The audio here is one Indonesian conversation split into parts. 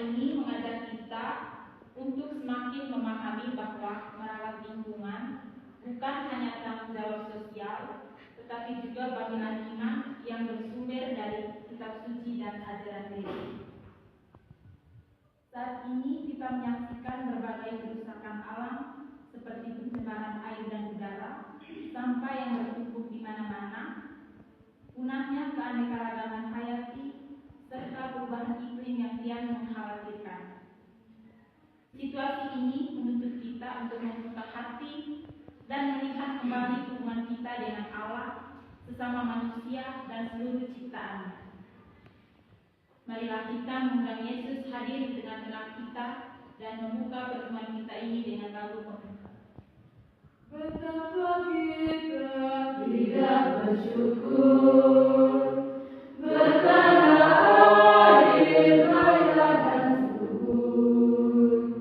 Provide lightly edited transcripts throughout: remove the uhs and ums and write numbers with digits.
ini mengajak kita untuk semakin memahami bahwa merawat lingkungan bukan hanya tanggung jawab sosial, tetapi juga bangunan iman yang bersumber dari kitab suci dan ajaran gereja. Saat ini kita menyaksikan berbagai kerusakan alam seperti pencemaran air dan udara, sampah yang bertumpuk di mana-mana, punahnya keanekaragaman hayati, serta perubahan iklim yang kian mengkhawatirkan. Situasi ini menuntut kita untuk membuka hati dan melihat kembali hubungan kita dengan Allah, sesama manusia, dan seluruh ciptaannya. Marilah kita mengundang Yesus hadir di tengah-tengah kita dan membuka pertemuan kita ini dengan lagu pembuka. Betapa kita tidak bersyukur, bertanda air, raya dan subur.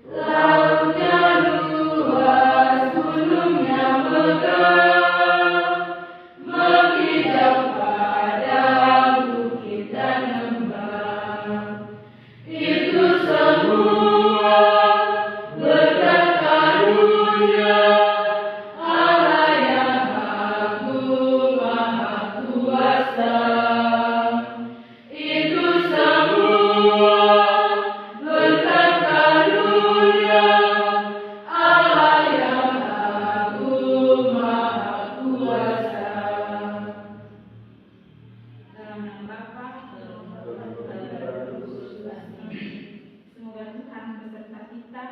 Lautnya luas, gunungnya megah, menghijau pada bukit dan lembah. Itu semua berkat karunia Allah yang agung maha kuasa. Itu semua berkat karunia Allah yang agung maha kuasa. Dalam nama Bapa, semoga Tuhan beserta kita.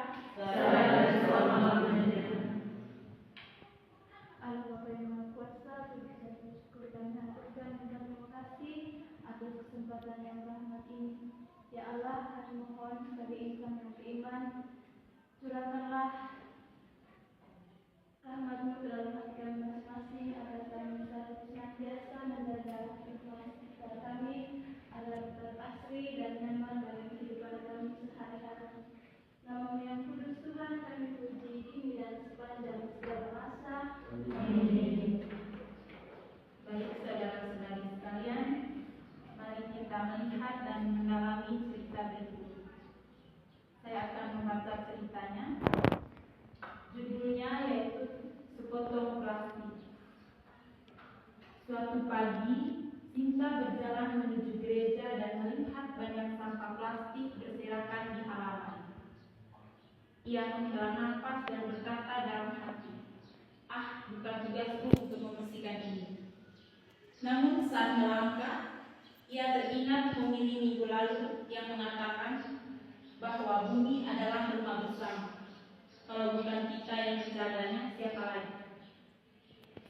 Allah Bapa yang Maha Kuasa, bisa bersyukur dan mengaturkan dan terima kasih atas kesempatan yang rahmat ini. Ya Allah, kami mohon sebagai insan yang beriman, curahkanlah rahmat-Mu ke dalam hati kami masing-masing agar kami bisa senantiasa menjaga lingkungan sekitar kami agar tetap asri dan nyaman dalam kehidupan kami sehari-hari. Nama-Mu yang kudus Tuhan kami puji kini dan sepanjang segala masa. Amin. Baik saudara-saudari sekalian, mari kita melihat dan mendalami cerita berikut. Saya akan membaca ceritanya. Judulnya yaitu Sepotong Plastik. Suatu pagi, Sinta berjalan menuju gereja dan melihat banyak sampah plastik berserakan di halaman. Ia menghela nafas dan berkata dalam hati, bukan tugasku untuk membersihkan ini. Namun saat melangkah, ia teringat homili minggu lalu yang mengatakan bahwa bumi adalah rumah bersama. Kalau bukan kita yang menjaganya, siapa lagi?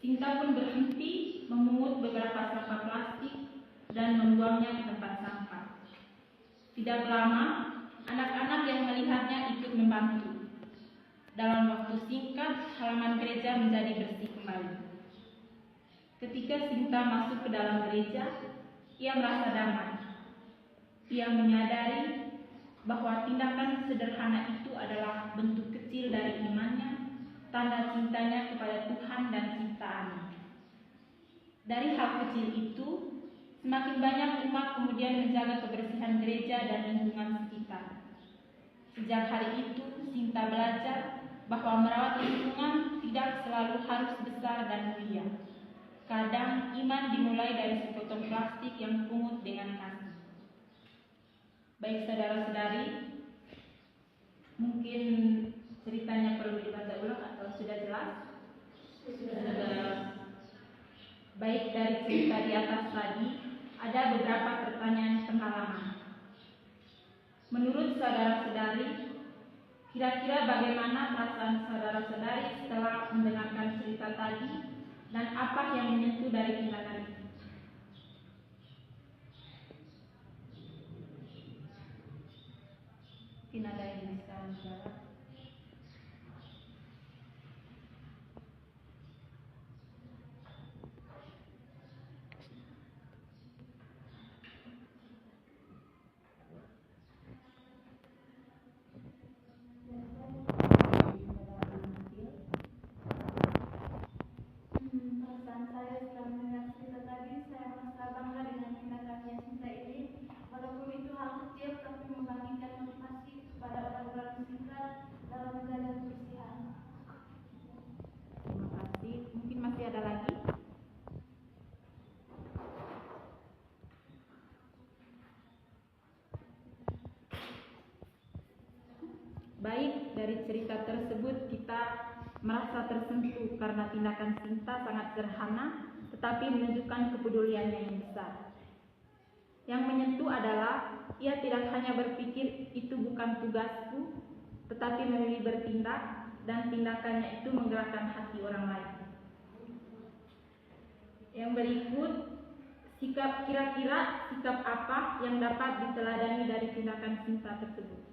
Sinta pun berhenti memungut beberapa sampah plastik dan membuangnya ke tempat sampah. Tidak lama, anak-anak yang melihatnya ikut membantu. Dalam waktu singkat, halaman gereja menjadi bersih kembali. Ketika Sinta masuk ke dalam gereja, ia merasa damai. Ia menyadari bahwa tindakan sederhana itu adalah bentuk kecil dari imannya, tanda cintanya kepada Tuhan dan ciptaannya. Dari hal kecil itu, semakin banyak umat kemudian menjaga kebersihan gereja dan lingkungan sekitar. Sejak hari itu, Sinta belajar bahwa merawat lingkungan tidak selalu harus besar dan mulia. Kadang iman dimulai dari sepotong plastik yang pungut dengan kasih. Baik saudara-saudari, mungkin ceritanya perlu dibaca ulang atau sudah jelas? Sudah. Baik dari cerita di atas tadi, ada beberapa pertanyaan pengalaman. Menurut saudara-saudari, kira-kira bagaimana perasaan saudara-saudari setelah mendengarkan cerita tadi dan apa yang menyentuh dari tindakan itu? Mungkin ada yang bisa menjawab. Perasaan saya setelah mendengar cerita tadi, saya merasa bangga dengan tindakannya Sinta ini. Walaupun itu hal kecil, tapi membangkitkan Baik dari cerita tersebut kita merasa tersentuh karena tindakan Sinta sangat sederhana tetapi menunjukkan kepeduliannya yang besar. Yang menyentuh adalah ia tidak hanya berpikir itu bukan tugasku, tetapi memilih bertindak dan tindakannya itu menggerakkan hati orang lain. Yang berikut, kira-kira sikap apa yang dapat diteladani dari tindakan Sinta tersebut?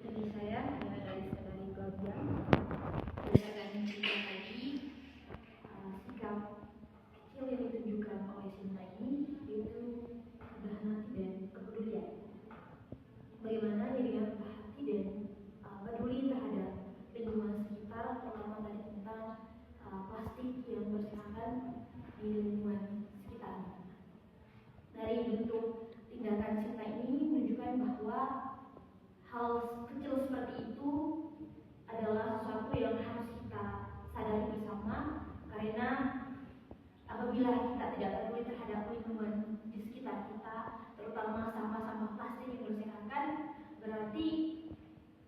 Dari saya, ya dari saudari Claudia, berdasarkan cerita tadi, sikap kecil yang ditunjukkan oleh Sinta ini yaitu kerendahan hati dan kepedulian. Bagaimana dia berhati dan peduli terhadap lingkungan sekitar, terutama tadi tentang plastik yang berserakan di lingkungan sekitar. Dari bentuk tindakan Sinta ini menunjukkan bahwa hal kecil seperti itu adalah sesuatu yang harus kita sadari bersama, karena apabila kita tidak peduli terhadap lingkungan di sekitar kita, terutama sampah-sampah plastik yang berserakan, berarti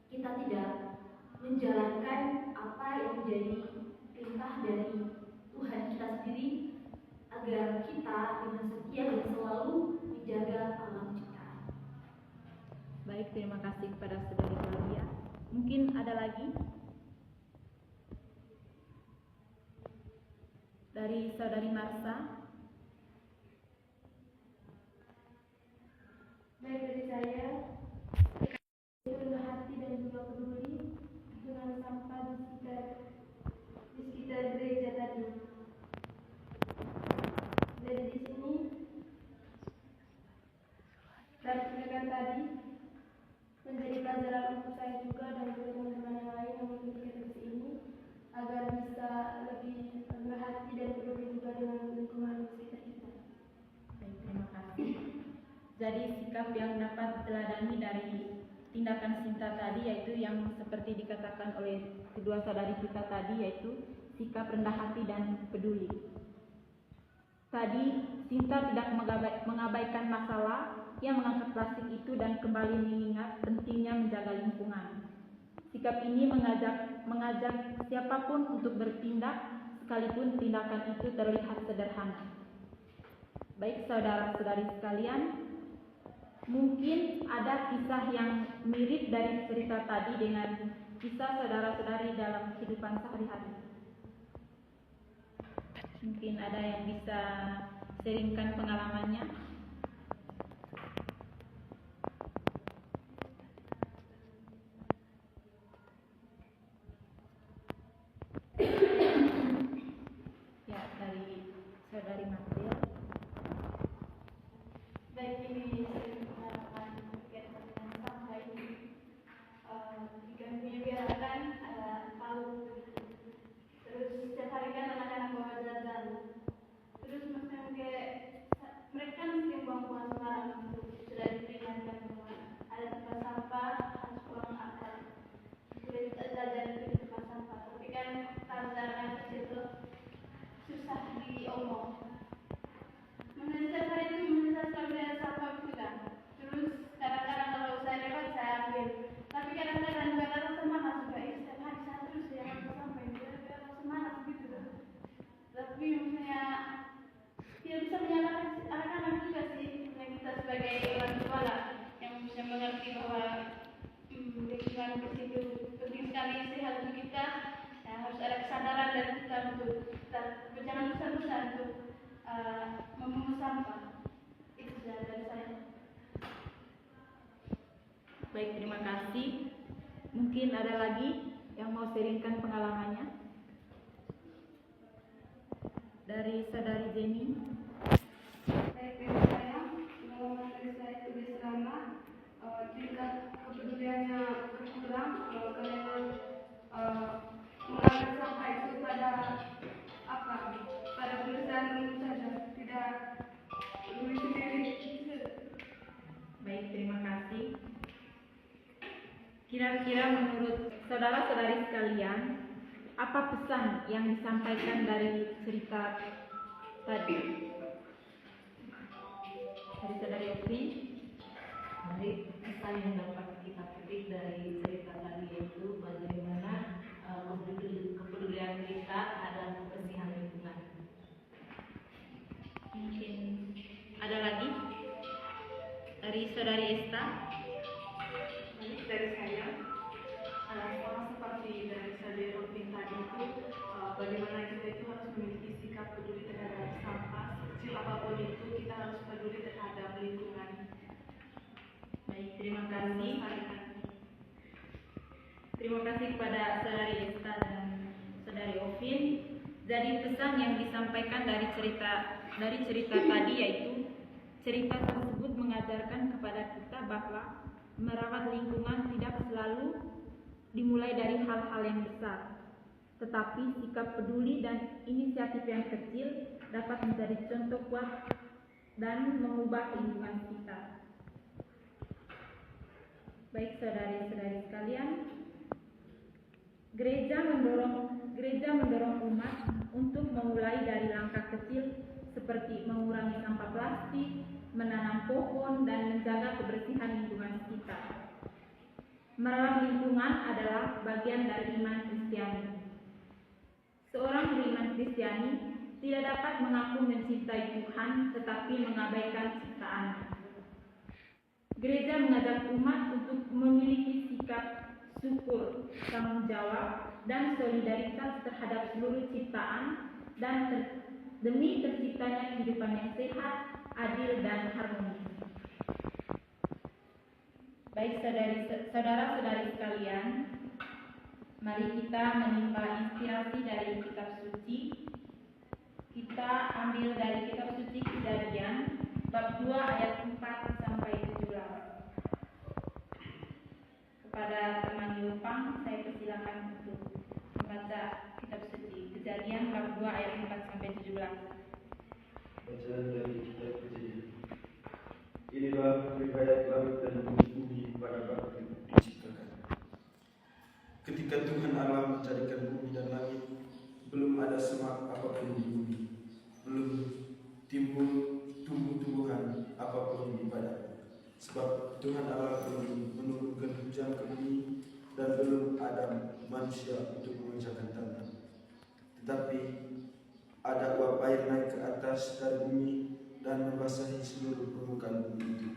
kita tidak menjalankan apa yang menjadi perintah dari Tuhan kita sendiri, agar kita dengan setia dan selalu menjaga alam ciptaan. Baik, terima kasih kepada saudari Claudia. Mungkin ada lagi? Dari saudari Marsa. Baik, dari saya, rendah hati dan juga peduli dengan sampah di sekitar gereja tadi. Dari di sini, dari tindakan tadi menjadi pelajaran untuk saya juga dan juga teman-teman yang lain yang mengikuti diskusi ini, agar bisa lebih rendah hati dan peduli juga dengan lingkungan sekitar kita. Baik, terima kasih. Jadi sikap yang dapat diteladani dari tindakan Sinta tadi yaitu yang seperti dikatakan oleh kedua saudari kita tadi, yaitu sikap rendah hati dan peduli. Tadi Sinta tidak mengabaikan masalah, ia mengangkat plastik itu dan kembali mengingat pentingnya menjaga lingkungan. Sikap ini mengajak siapapun untuk bertindak sekalipun tindakan itu terlihat sederhana. Baik saudara-saudari sekalian, mungkin ada kisah yang mirip dari cerita tadi dengan kisah saudara-saudari dalam kehidupan sehari-hari. Mungkin ada yang bisa sharingkan pengalamannya. Ya, dari saudari Matil. Baik, ini pengalaman berkaitan dengan sampah ini. Jika menyebarkan palu, terus setiap hari kan anak-anak bawa jajan, terus maksudnya kayak mereka mesti buang-buang sembarangan, sudah diperingatkan bahwa ada tempat sampah harus buang apa, boleh jajan itu di tempat sampah, tapi kan tantangan kecil susah diomong. Setiap hari itu saya selalu lihat sampah gitu kan. Terus kadang-kadang kalau saya lewat saya ambil. Tapi kadang-kadang juga rasa semangat juga. Setiap hari saya terus ya sampai rasa semangat gitu. Tapi maksudnya tidak bisa menyalahkan anak-anak juga sih. Yang kita sebagai orang tua lah yang bisa mengerti bahwa lingkungan di situ penting sekali sehat untuk kita. Ya, harus ada kesadaran dari kita untuk berjalan besar-besar untuk memungut sampah. Itu saja dari saya. Baik, terima kasih. Mungkin ada lagi yang mau sharingkan pengalamannya? Dari saudari Jenny. Baik, dari saya, pengalaman dari saya itu selama tingkat kepeduliannya berkurang karena mengambil sampah itu pada perusahaan umum saja, tidak peduli sendiri. Baik, terima kasih. Kira-kira menurut saudara-saudari sekalian, apa pesan yang disampaikan dari cerita tadi? Dari saudari Ovi. Dari pesan yang dapat kita petik dari cerita tadi yaitu bagaimana kepedulian kita adalah kebersihan lingkungan. Mungkin ada lagi dari saudari Esta. Dari saya, sama seperti dari saudari Robin tadi itu, bagaimana kita itu harus memiliki sikap peduli terhadap sampah, kecil apapun itu kita harus peduli terhadap lingkungan. Baik, terima kasih. Terima kasih kepada saudari Esta dan saudari Ovin. Jadi pesan yang disampaikan dari cerita tadi yaitu cerita tersebut mengajarkan kepada kita bahwa merawat lingkungan tidak selalu dimulai dari hal-hal yang besar, tetapi sikap peduli dan inisiatif yang kecil dapat menjadi contoh kuat dan mengubah lingkungan kita. Baik saudari-saudari sekalian, gereja mendorong umat untuk memulai dari langkah kecil seperti mengurangi sampah plastik, menanam pohon, dan menjaga kebersihan lingkungan sekitar. Merawat lingkungan adalah bagian dari iman Kristiani. Seorang beriman Kristiani tidak dapat mengaku mencintai Tuhan tetapi mengabaikan ciptaannya. Gereja mengajak umat untuk memiliki sikap syukur, tanggung jawab, dan solidaritas terhadap seluruh ciptaan dan demi terciptanya kehidupan yang sehat, adil, dan harmonis. Baik saudara-saudari sekalian, mari kita menimba inspirasi dari kitab suci. Kita ambil dari kitab suci Kejadian bab 2 ayat 4 sampai 17. Kepada teman Yopang, saya persilakan untuk membaca kitab suci Kejadian bab 2 ayat 4 sampai 17. Bacaan dari kitab Kejadian. Inilah riwayat langit dan bumi pada waktu diciptakan. Ketika Tuhan Allah menjadikan bumi dan langit, belum ada semak apapun di bumi, belum timbul tumbuh-tumbuhan apapun di padang. Sebab Tuhan Allah belum menurunkan hujan ke bumi dan belum ada manusia untuk mengerjakan tanah. Tetapi ada uap air naik ke atas dari bumi dan membasahi seluruh permukaan bumi itu.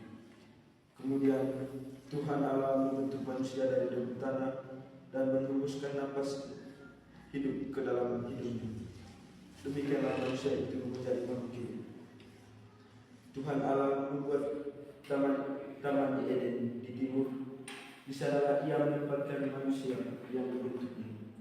Kemudian Tuhan Allah membentuk manusia dari debu tanah dan menghembuskan napas hidup ke dalam hidungnya. Demikianlah manusia itu menjadi makhluk hidup. Tuhan Allah membuat taman di Eden di timur. Di sanalah Ia menempatkan manusia yang membentuknya.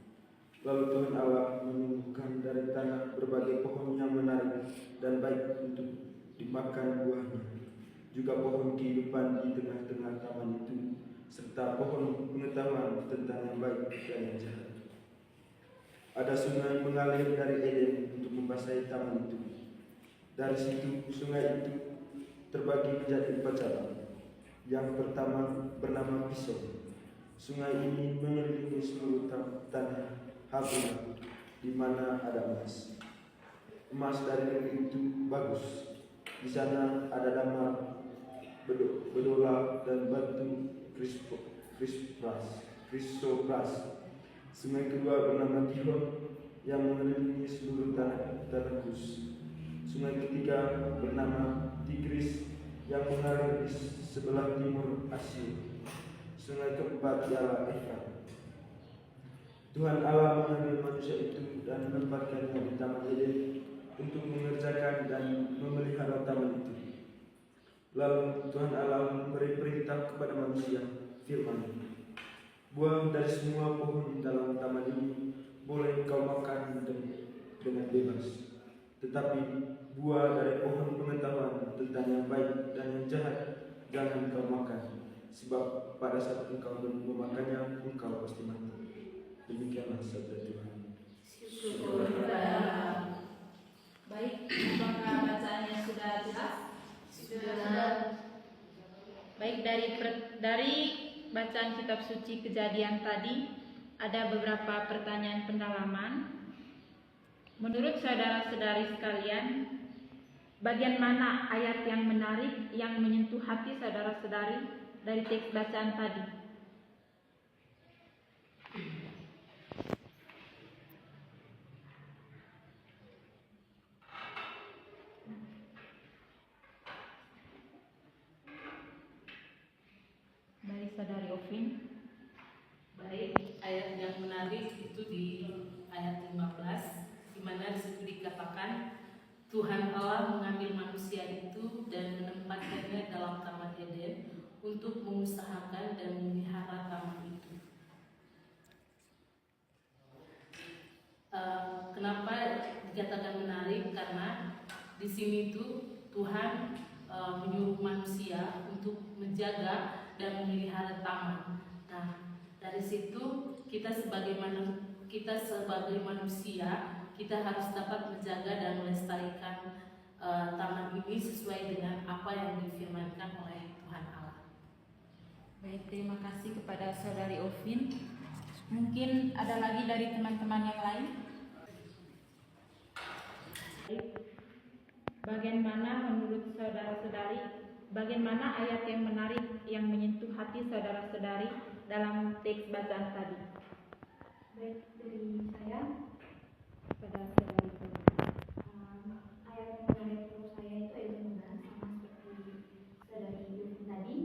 Lalu Tuhan Allah menumbuhkan dari tanah berbagai pohon yang menarik dan baik untuk dimakan buahnya, juga pohon kehidupan di tengah-tengah taman itu, serta pohon pengetahuan tentang yang baik dan yang jahat. Ada sungai mengalir dari Eden untuk membasahi taman itu. Dari situ sungai itu terbagi menjadi 4 cabang. Yang pertama bernama Pison. Sungai ini mengelilingi seluruh tanah Havila, di mana ada emas. Emas dari negeri itu bagus. Di sana ada damar, bedola, dan batu krisopras. Sungai kedua bernama Gihon yang mengelilingi seluruh tanah Kus. Sungai ketiga bernama Tigris yang mengalir di sebelah timur Asia. Sungai keempat ialah Efrat. Tuhan Allah mengambil manusia itu dan menempatkannya di Taman Eden untuk mengerjakan dan memelihara taman itu. Lalu Tuhan Allah memberi perintah kepada manusia, firman, buah dari semua pohon di dalam taman ini boleh kau makan dengan bebas. Tetapi buah dari pohon pengetahuan tentang yang baik dan yang jahat jangan kau makan, sebab pada saat engkau memakannya engkau pasti mati. Demikianlah sabda Tuhan. Syukur kepada Allah. Baik, apakah bacaannya sudah jelas? Sudah. Baik, dari bacaan kitab suci Kejadian tadi, ada beberapa pertanyaan pendalaman. Menurut saudara-saudari sekalian, bagian mana ayat yang menarik yang menyentuh hati saudara-saudari dari teks bacaan tadi? Dari saudari Ovin. Baik, ayat yang menarik itu di ayat 15, di mana di situ dikatakan Tuhan Allah mengambil manusia itu dan menempatkannya dalam Taman Eden untuk mengusahakan dan memelihara taman itu. Kenapa dikatakan menarik? Karena di sini tuh Tuhan menyuruh manusia untuk menjaga dan memelihara taman. Nah, dari situ kita sebagai manusia, kita harus dapat menjaga dan melestarikan taman ini sesuai dengan apa yang difirmankan oleh Tuhan Allah. Baik, terima kasih kepada saudari Ovin. Mungkin ada lagi dari teman-teman yang lain? Bagian mana menurut saudara-saudari, bagian mana ayat yang menarik yang menyentuh hati saudara-saudari dalam teks bacaan tadi? Baik, dari saya, Pada saudari ayat yang menarik menurut saya itu ayat 15, sama seperti saudari Yusuf tadi.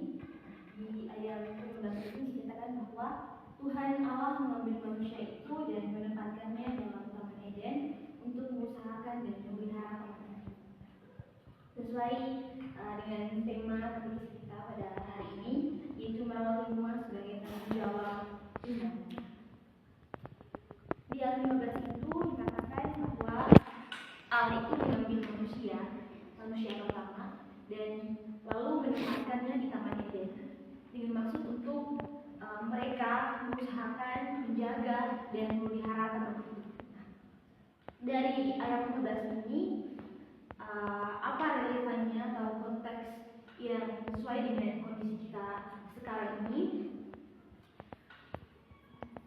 Di ayat 15 itu dikatakan bahwa Tuhan Allah mengambil manusia itu dan menempatkannya dalam Taman Eden untuk mengusahakan dan memelihara taman itu. Sesuai dengan tema tulis kita pada hari ini, yaitu merawat lingkungan sebagai tanggung jawab Tuhan. Di ayat 15 itu dikatakan bahwa Allah itu mengambil manusia pertama, dan lalu menempatkannya di Taman Eden dengan maksud untuk mereka mengusahakan, menjaga, dan memelihara taman itu. Dari ayat 15 ini, apa relevannya atau konteks yang sesuai dengan kondisi kita sekarang ini?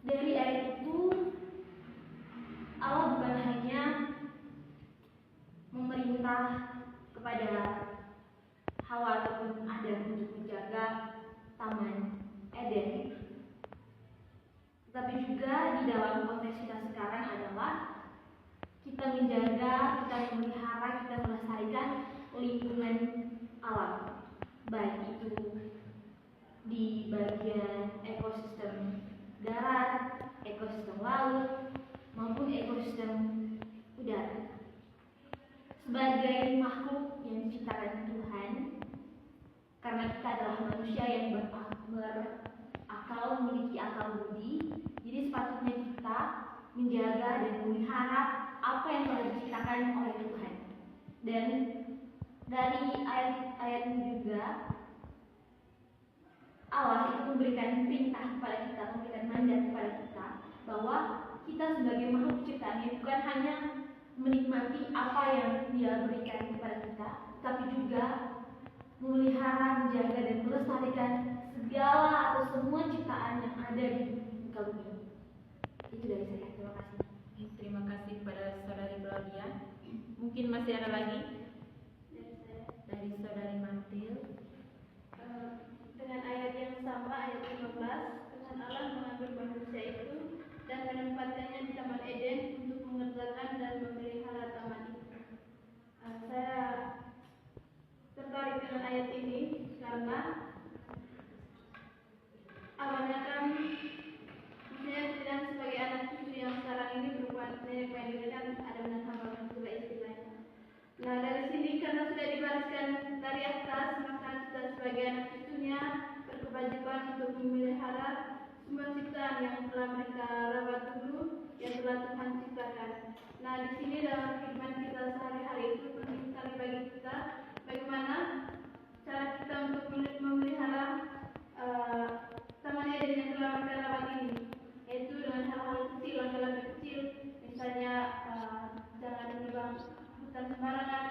Dari ayat itu, Allah bukan hanya memerintah kepada Hawa ataupun Adam untuk menjaga Taman Eden, tetapi juga di dalam konteks kita sekarang adalah kita menjaga, kita memelihara, kita melestarikan lingkungan alam, baik itu di bagian ekosistem darat, ekosistem laut, maupun ekosistem udara. Sebagai makhluk yang diciptakan Tuhan, karena kita adalah manusia yang berakal, memiliki akal budi, jadi sepatutnya kita menjaga dan memelihara apa yang telah diciptakan oleh Tuhan. Dan dari ayat-ayat ini juga Allah itu memberikan perintah kepada kita, memberikan mandat kepada kita bahwa kita sebagai makhluk ciptaannya bukan hanya menikmati apa yang Dia berikan kepada kita, tapi juga memelihara, menjaga, dan melestarikan segala atau semua ciptaan yang ada di muka bumi. Itu dari saya. Terima kasih. Terima kasih kepada saudari Claudia. Mungkin masih ada lagi dari saudari Mantil. Dengan ayat yang sama, ayat 15, Tuhan Allah mengambil manusia itu dan menempatkannya di Taman Eden untuk mengerjakan dan memelihara taman itu. Saya tertarik dengan ayat ini karena awalnya kan saya tidak sebagai anak cucu yang sekarang ini berupa nenek moyang kan ada menambahkan juga istilahnya. Nah, dari sini karena sudah dibariskan dari atas, maka kita sebagai anak cucunya berkewajiban untuk memelihara semua ciptaan yang telah mereka rawat dulu, yang telah Tuhan ciptakan. Nah, di sini dalam kehidupan kita sehari-hari itu penting sekali bagi kita bagaimana cara kita untuk memelihara Taman Eden yang telah mereka rawat ini, yaitu dengan hal-hal kecil, langkah-langkah kecil, misalnya jangan menebang hutan sembarangan.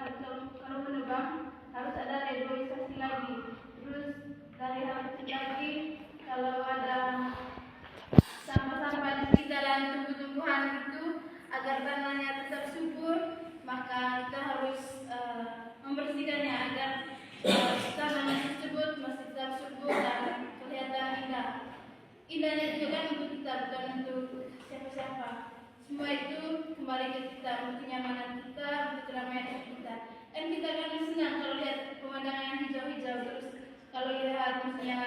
Kalau menebang harus ada reboisasi lagi. Terus dari hal kecil lagi, kalau ada sampah-sampah di supaya tetap subur, maka kita harus membersihkannya agar tanaman tersebut masih tetap subur dan kelihatan indah. Indahnya juga kan untuk kita, bukan untuk siapa-siapa. Semua itu kembali ke kita, untuk kenyamanan kita, untuk keramaian kita. Dan kita akan senang kalau lihat pemandangan yang hijau-hijau, terus kalau lihat maksudnya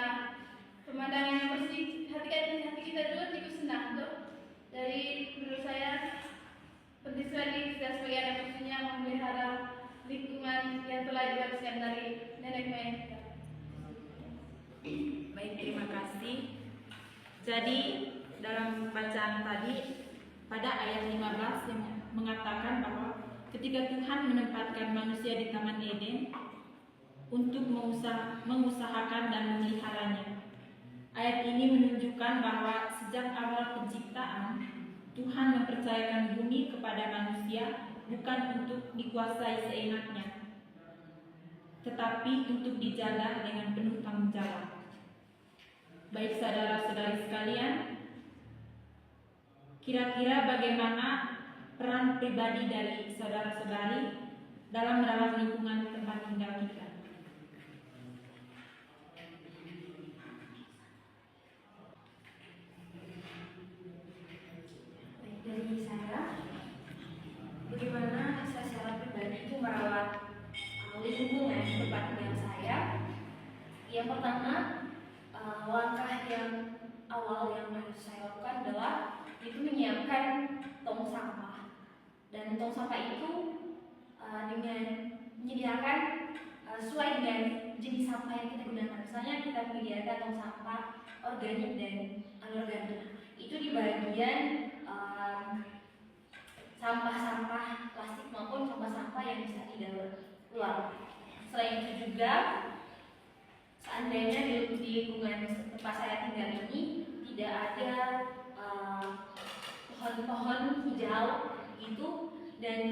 pemandangan yang bersih, hati kita juga ikut senang tuh. Dari menurut saya penting sekali kita sebagai anak maksudnya memelihara lingkungan yang telah diwariskan dari nenek moyang kita. Baik, terima kasih. Jadi dalam bacaan tadi pada ayat 15 yang mengatakan bahwa ketika Tuhan menempatkan manusia di Taman Eden untuk mengusahakan dan memeliharanya. Ayat ini menunjukkan bahwa sejak awal penciptaan Tuhan mempercayakan bumi kepada manusia bukan untuk dikuasai seenaknya, tetapi untuk dijaga dengan penuh tanggung jawab. Baik saudara-saudari sekalian, kira-kira bagaimana peran pribadi dari saudara-saudari dalam merawat lingkungan tempat tinggal kita? Dari saya, bagaimana saya secara pribadi itu merawat lingkungan tempat tinggal saya. Yang pertama, langkah yang awal yang harus saya lakukan adalah itu menyiapkan tong sampah. Dan tong sampah itu dengan menyediakan sesuai dengan jenis sampah yang kita gunakan. Misalnya kita menyediakan tong sampah organik dan anorganik. Itu di bagian sampah-sampah plastik maupun sampah-sampah yang bisa didaur ulang. Selain itu juga, seandainya di lingkungan tempat saya tinggal ini tidak ada pohon-pohon hijau gitu, dan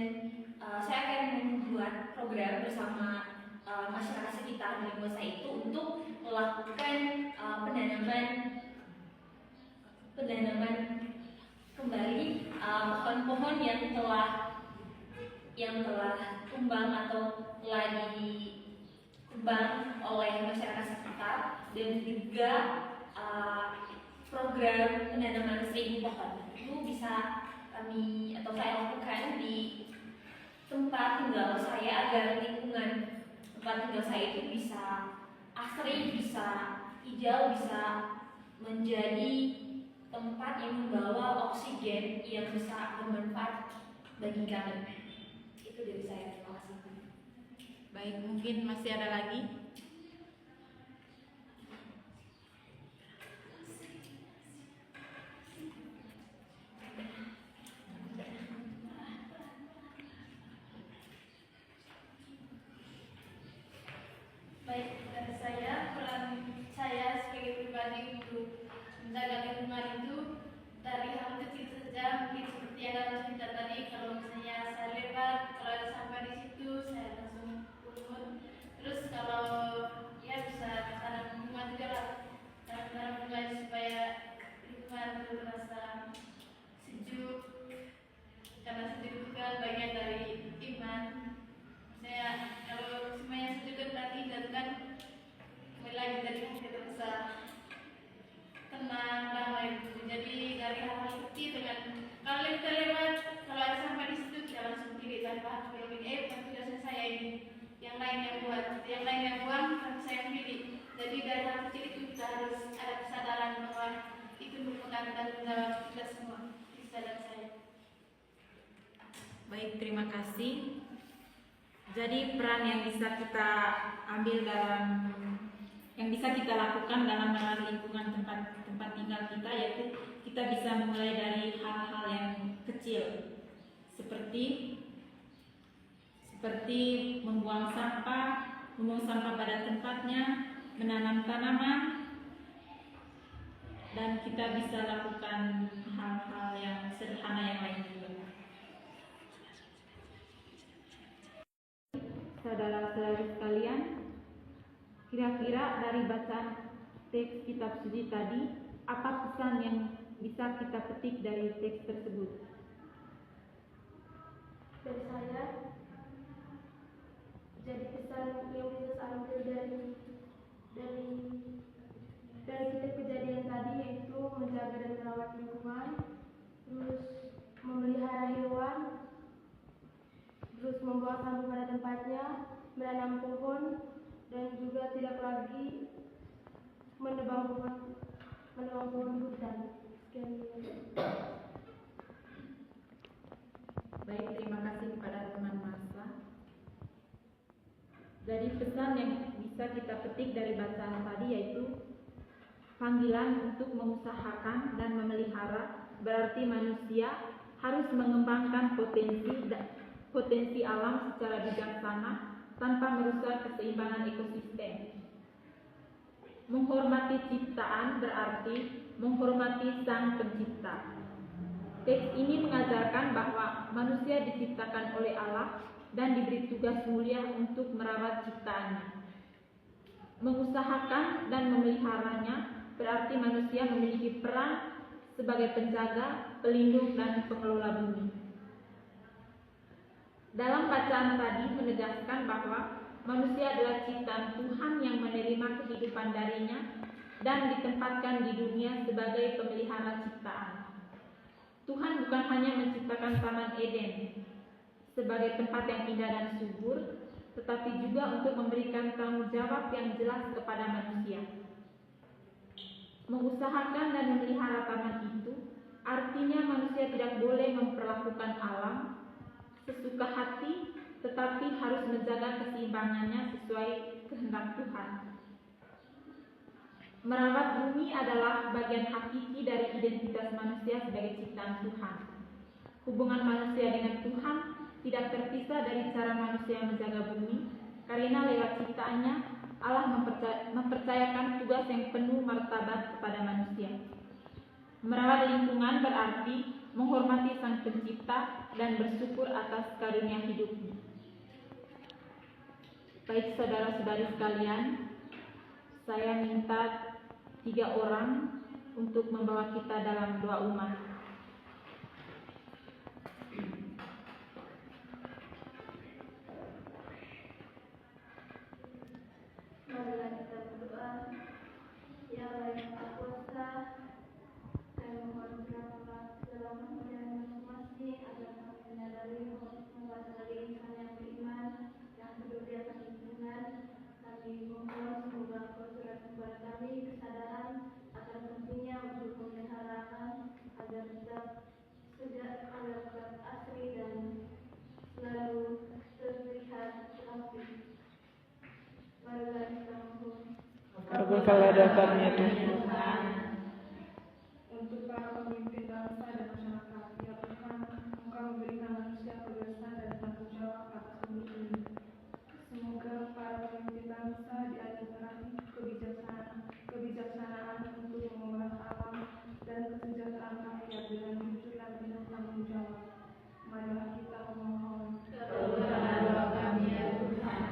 saya akan membuat program bersama masyarakat sekitar lingkungan saya itu untuk melakukan penanaman kembali pohon-pohon yang telah tumbang atau telah ditebang oleh masyarakat sekitar, dan juga program penanaman 1000 pohon itu bisa kami atau saya lakukan di tempat tinggal saya agar lingkungan tempat tinggal saya itu bisa asri, bisa hijau, bisa menjadi tempat yang membawa oksigen yang bisa bermanfaat bagi kami. Itu dari saya, terima kasih. Baik, mungkin masih ada lagi. Baik, dari saya, peran saya sebagai pribadi untuk menjaga lingkungan itu dari hal kecil saja, mungkin seperti yang kalian cerita tadi. Kalau misalnya saya lewat, kalau ada sampah di situ, saya langsung pungut. Terus kalau ya bisa tanam bunga juga lah, tanam bunga supaya lingkungan itu terasa sejuk, karena sejuk itu kan bagian dari iman. Saya kalau semuanya sejuk kan berarti dan kan kembali lagi dari hati terasa tenang, damai gitu. Jadi dari hal-hal kecil dengan kalau kita lewat, kalau ada sampah di situ kita langsung pilih tanpa berpikir bukan tugas saya ini, yang lain yang buat, yang lain yang buang, tapi saya yang pilih. Jadi dari hal kecil itu kita harus ada kesadaran bahwa itu merupakan tanggung jawab kita semua. Kesadaran saya. Baik, terima kasih. Jadi peran yang bisa kita ambil yang bisa kita lakukan dalam merawat lingkungan tempat tinggal kita, yaitu kita bisa mulai dari hal-hal yang kecil seperti membuang sampah pada tempatnya, menanam tanaman, dan kita bisa lakukan hal-hal yang sederhana yang lain juga. Saudara-saudari sekalian, kira-kira dari bacaan teks kitab suci tadi, apa pesan yang bisa kita petik dari teks tersebut? ambil dari kitab Kejadian tadi, yaitu menjaga dan merawat lingkungan, terus memelihara hewan, terus membuang sampah pada tempatnya, menanam pohon, dan juga tidak lagi menebang pohon hutan. Sekian. Baik, terima kasih kepada teman masa. Dari pesan yang bisa kita petik dari bacaan tadi, yaitu panggilan untuk mengusahakan dan memelihara, berarti manusia harus mengembangkan potensi alam secara bijaksana tanpa merusak keseimbangan ekosistem. Menghormati ciptaan berarti menghormati Sang Pencipta. Teks ini mengajarkan bahwa manusia diciptakan oleh Allah dan diberi tugas mulia untuk merawat ciptaannya. Mengusahakan dan memeliharanya berarti manusia memiliki peran sebagai penjaga, pelindung, dan pengelola bumi. Dalam bacaan tadi menegaskan bahwa manusia adalah ciptaan Tuhan yang menerima kehidupan darinya dan ditempatkan di dunia sebagai pemelihara ciptaan. Tuhan bukan hanya menciptakan Taman Eden sebagai tempat yang indah dan subur, tetapi juga untuk memberikan tanggung jawab yang jelas kepada manusia. Mengusahakan dan memelihara taman itu artinya manusia tidak boleh memperlakukan alam sesuka hati, tetapi harus menjaga keseimbangannya sesuai kehendak Tuhan. Merawat bumi adalah bagian hakiki dari identitas manusia sebagai ciptaan Tuhan. Hubungan manusia dengan Tuhan tidak terpisah dari cara manusia menjaga bumi, karena lewat ciptaannya Allah mempercayakan tugas yang penuh martabat kepada manusia. Merawat lingkungan berarti menghormati Sang Pencipta dan bersyukur atas karunia hidupnya. Baik saudara-saudari sekalian, saya minta 3 orang untuk membawa kita dalam doa umat. Marilah kita berdoa. Ya Allah yang Maha Kuasa, saya mohon kiranya dalam hati masing-masing agar kami menyadari bahwa sebagai insan yang beriman, yang peduli akan lingkungan, kami mohon semoga Engkau curahkan kepada kami kesadaran akan pentingnya untuk memelihara agar tetap asri dan selalu terlihat rapi. Marilah kita mohon. Kabulkanlah doa kami ya Tuhan. Untuk para pemimpin bangsa dan masyarakat, ya Tuhan, Engkau memberikan manusia kebebasan dan tanggung jawab atas bumi ini. Semoga para pemimpin bangsa dianugerahi kebijaksanaan untuk mengolah alam dan kesejahteraan rakyat dengan jujur dan penuh tanggung jawab. Marilah kita memohon. Kabulkanlah doa kami ya Tuhan.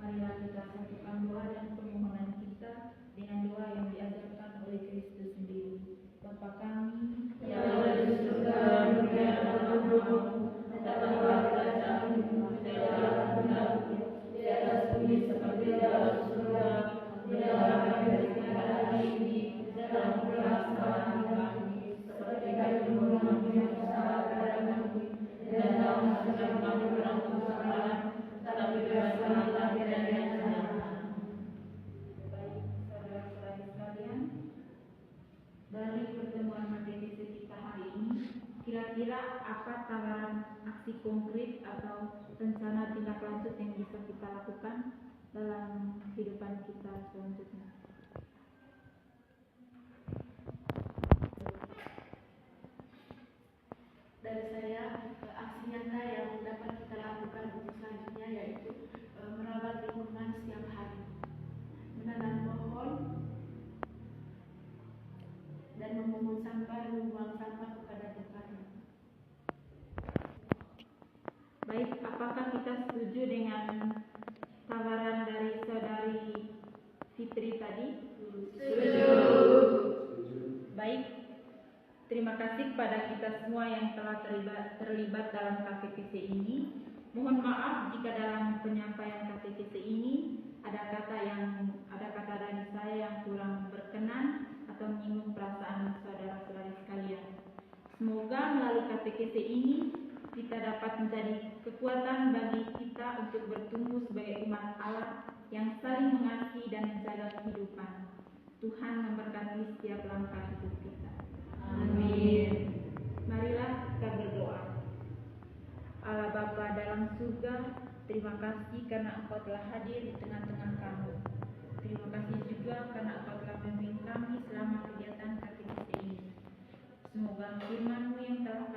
Marilah kita satukan doa dan permohonan kita dengan doa yang diajarkan oleh Kristus sendiri. Bapa kami yang ada di surga, dimuliakanlah namamu, datanglah kerajaanmu, jadilah kehendakmu di atas bumi seperti di dalam surga. Berilah kami rezeki pada hari ini, dan ampunilah kesalahan kami, seperti kami mengampuni yang bersalah kepada kami, dan jangan masukkan kami ke dalam pencobaan, tetapi bebaskanlah kami dari yang jahat. Baik, saudara-saudari sekalian, dari pertemuan HTTC kita hari ini, kira-kira apa tawaran aksi konkret atau rencana tindak lanjut yang bisa kita lakukan dalam kehidupan kita selanjutnya? Dari saya, aksi nyata yang dapat kita lakukan untuk selanjutnya yaitu merawat lingkungan setiap hari, menanam pohon, dan memungut sampah dan membuang sampah kepada tempatnya. Baik, apakah kita setuju dengan tawaran dari saudari Fitri tadi? Baik, terima kasih kepada kita semua yang telah terlibat dalam KTPC ini. Mohon maaf jika dalam penyampaian KTPC ini ada kata dari saya yang kurang berkenan atau menyinggung perasaan saudara-saudari sekalian. Semoga melalui KTPC ini kita dapat menjadi kekuatan bagi kita untuk bertumbuh sebagai umat Allah yang saling mengasihi dan menjaga kehidupan. Tuhan memberkati setiap langkah hidup kita. Amin. Marilah kita berdoa. Allah Bapa dalam surga, terima kasih karena Engkau telah hadir di tengah-tengah kami. Terima kasih juga karena Engkau telah membimbing kami selama kegiatan KTPC ini. Semoga firman-Mu yang telah